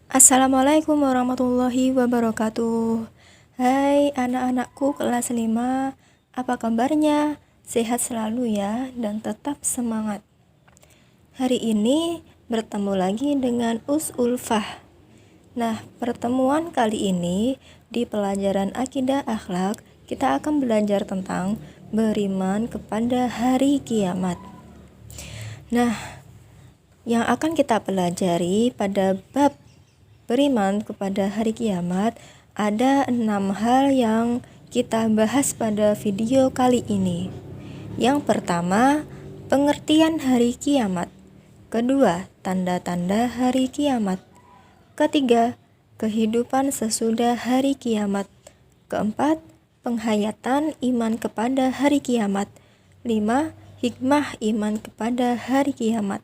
Assalamualaikum warahmatullahi wabarakatuh. Hai anak-anakku kelas 5, apa kabarnya? Sehat selalu ya dan tetap semangat. Hari ini bertemu lagi dengan Ulfah. Nah, pertemuan kali ini di pelajaran akidah akhlak kita akan belajar tentang beriman kepada hari kiamat. Nah, yang akan kita pelajari pada bab beriman kepada hari kiamat, ada 6 hal yang kita bahas pada video kali ini. Yang pertama, pengertian hari kiamat. Kedua, tanda-tanda hari kiamat. Ketiga, kehidupan sesudah hari kiamat. Keempat, penghayatan iman kepada hari kiamat. 5. Hikmah iman kepada hari kiamat.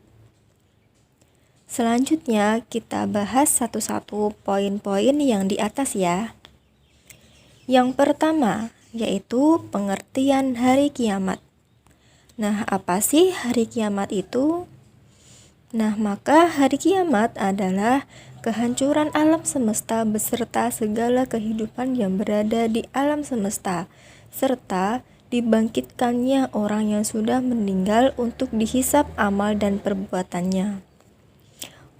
Selanjutnya kita bahas satu-satu poin-poin yang di atas ya. Yang pertama yaitu pengertian hari kiamat. Nah, apa sih hari kiamat itu? Nah, maka hari kiamat adalah kehancuran alam semesta beserta segala kehidupan yang berada di alam semesta, serta dibangkitkannya orang yang sudah meninggal untuk dihisab amal dan perbuatannya.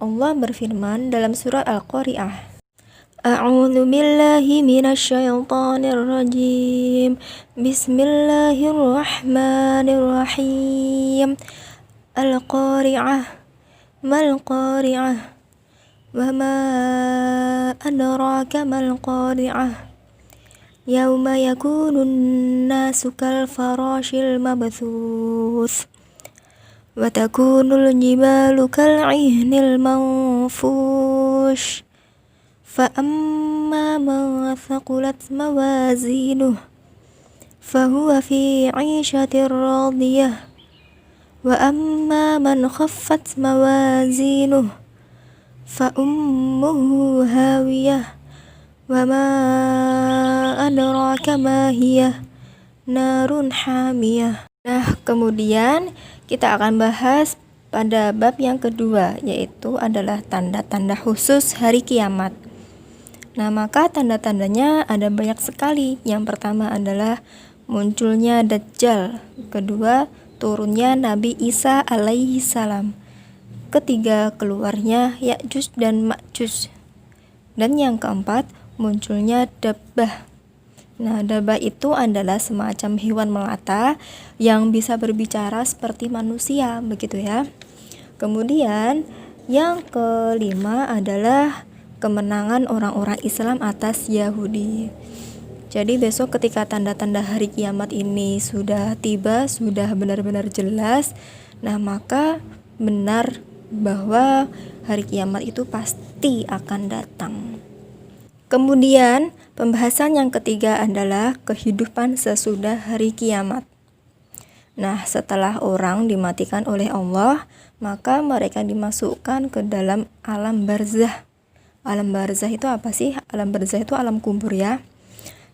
Allah berfirman dalam surah Al-Qari'ah, A'udzu billahi minasyaitonir rajim. Bismillahirrahmanirrahim. Al-Qari'ah, mal Qari'ah, wa ma adraka mal Qari'ah. Yauma yakunun nasu kal farashil mabthuts. وَتَكُونُ الْجِبَالُ كَالْعِهْنِ الْمَنْفُوشِ فَأَمَّا مَنْ ثَقُلَتْ مَوَازِينُهُ فَهُوَ فِي عِيشَةٍ رَاضِيَةٍ وَأَمَّا مَنْ خَفَّتْ مَوَازِينُهُ فَأُمُّهُ هَاوِيَةٌ وَمَا أَدْرَاكَ مَا هِيَهْ نَارٌ حَامِيَةٌ. Nah, kemudian kita akan bahas pada bab yang kedua, yaitu adalah tanda-tanda khusus hari kiamat. Nah, maka tanda-tandanya ada banyak sekali. Yang pertama adalah munculnya Dajjal. Kedua, turunnya Nabi Isa alaihi salam. Ketiga, keluarnya Ya'juj dan Ma'juj. Dan yang keempat, munculnya Dabbah. Nah, dabbah itu adalah semacam hewan melata yang bisa berbicara seperti manusia, begitu ya. Kemudian yang kelima adalah kemenangan orang-orang Islam atas Yahudi. Jadi besok ketika tanda-tanda hari kiamat ini sudah tiba, sudah benar-benar jelas, nah maka benar bahwa hari kiamat itu pasti akan datang. Kemudian pembahasan yang ketiga adalah kehidupan sesudah hari kiamat. Nah, setelah orang dimatikan oleh Allah, maka mereka dimasukkan ke dalam alam barzah. Alam barzah itu apa sih? Alam barzah itu alam kubur ya.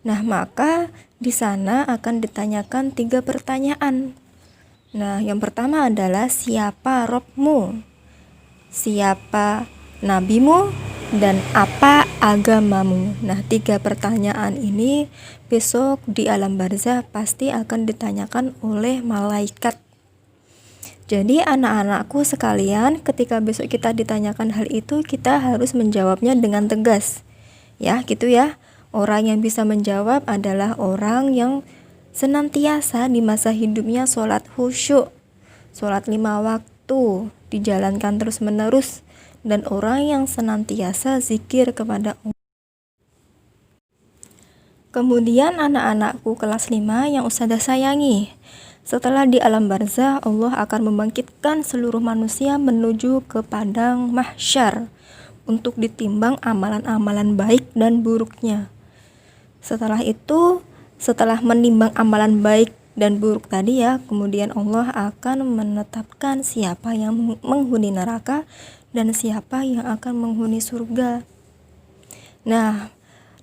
Nah, maka di sana akan ditanyakan 3 pertanyaan. Nah, yang pertama adalah siapa Robmu? Siapa nabimu? Dan apa agamamu? Nah, 3 pertanyaan ini besok di alam barzah pasti akan ditanyakan oleh malaikat. Jadi anak-anakku sekalian, ketika besok kita ditanyakan hal itu, kita harus menjawabnya dengan tegas. Ya, gitu ya. Orang yang bisa menjawab adalah orang yang senantiasa di masa hidupnya sholat khusyuk, sholat 5 waktu, dijalankan terus-menerus, dan orang yang senantiasa zikir kepada Allah. Kemudian anak-anakku kelas 5 yang Ustazah sayangi, setelah di alam barzah Allah akan membangkitkan seluruh manusia menuju ke padang mahsyar untuk ditimbang amalan-amalan baik dan buruknya. Setelah itu, setelah menimbang amalan baik dan buruk tadi ya, kemudian Allah akan menetapkan siapa yang menghuni neraka dan siapa yang akan menghuni surga. Nah,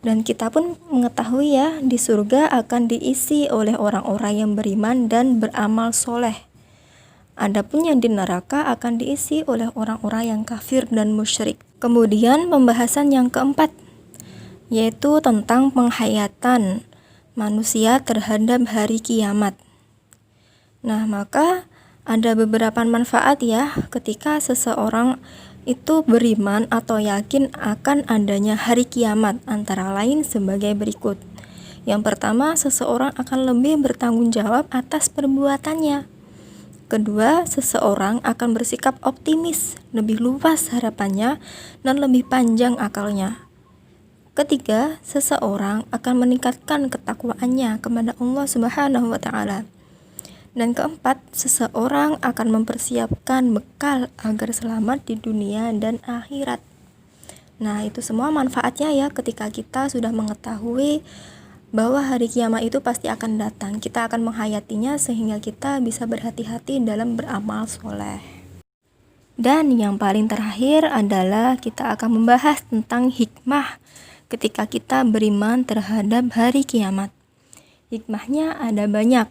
dan kita pun mengetahui ya, di surga akan diisi oleh orang-orang yang beriman dan beramal soleh. Adapun yang di neraka akan diisi oleh orang-orang yang kafir dan musyrik. Kemudian pembahasan yang keempat, yaitu tentang penghayatan manusia terhadap hari kiamat. Nah, maka ada beberapa manfaat ya ketika seseorang itu beriman atau yakin akan adanya hari kiamat, antara lain sebagai berikut. Yang pertama, seseorang akan lebih bertanggung jawab atas perbuatannya. Kedua, seseorang akan bersikap optimis, lebih luas harapannya dan lebih panjang akalnya. Ketiga, seseorang akan meningkatkan ketakwaannya kepada Allah Subhanahu wa taala. Dan keempat, seseorang akan mempersiapkan bekal agar selamat di dunia dan akhirat. Nah, itu semua manfaatnya ya ketika kita sudah mengetahui bahwa hari kiamat itu pasti akan datang. Kita akan menghayatinya sehingga kita bisa berhati-hati dalam beramal soleh. Dan yang paling terakhir adalah kita akan membahas tentang hikmah ketika kita beriman terhadap hari kiamat. Hikmahnya ada banyak.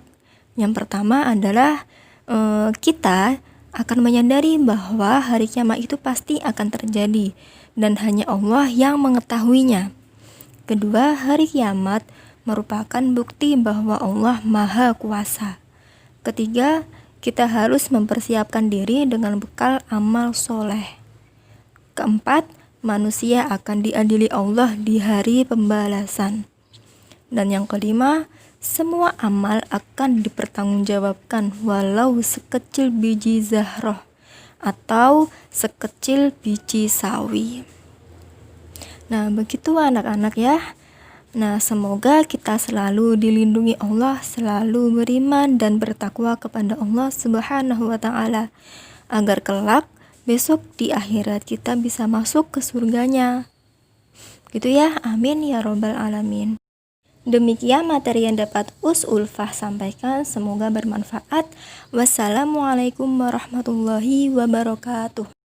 Yang pertama adalah kita akan menyadari bahwa hari kiamat itu pasti akan terjadi dan hanya Allah yang mengetahuinya. Kedua, hari kiamat merupakan bukti bahwa Allah Maha Kuasa. Ketiga, kita harus mempersiapkan diri dengan bekal amal soleh. Keempat, manusia akan diadili Allah di hari pembalasan. Dan yang kelima, semua amal akan dipertanggungjawabkan walau sekecil biji zahroh atau sekecil biji sawi. Nah, begitu anak-anak ya. Nah, semoga kita selalu dilindungi Allah, selalu beriman dan bertakwa kepada Allah Subhanahu wa taala agar kelak besok di akhirat kita bisa masuk ke surganya. Gitu ya. Amin ya robbal alamin. Demikian materi yang dapat Ulfah sampaikan, semoga bermanfaat. Wassalamualaikum warahmatullahi wabarakatuh.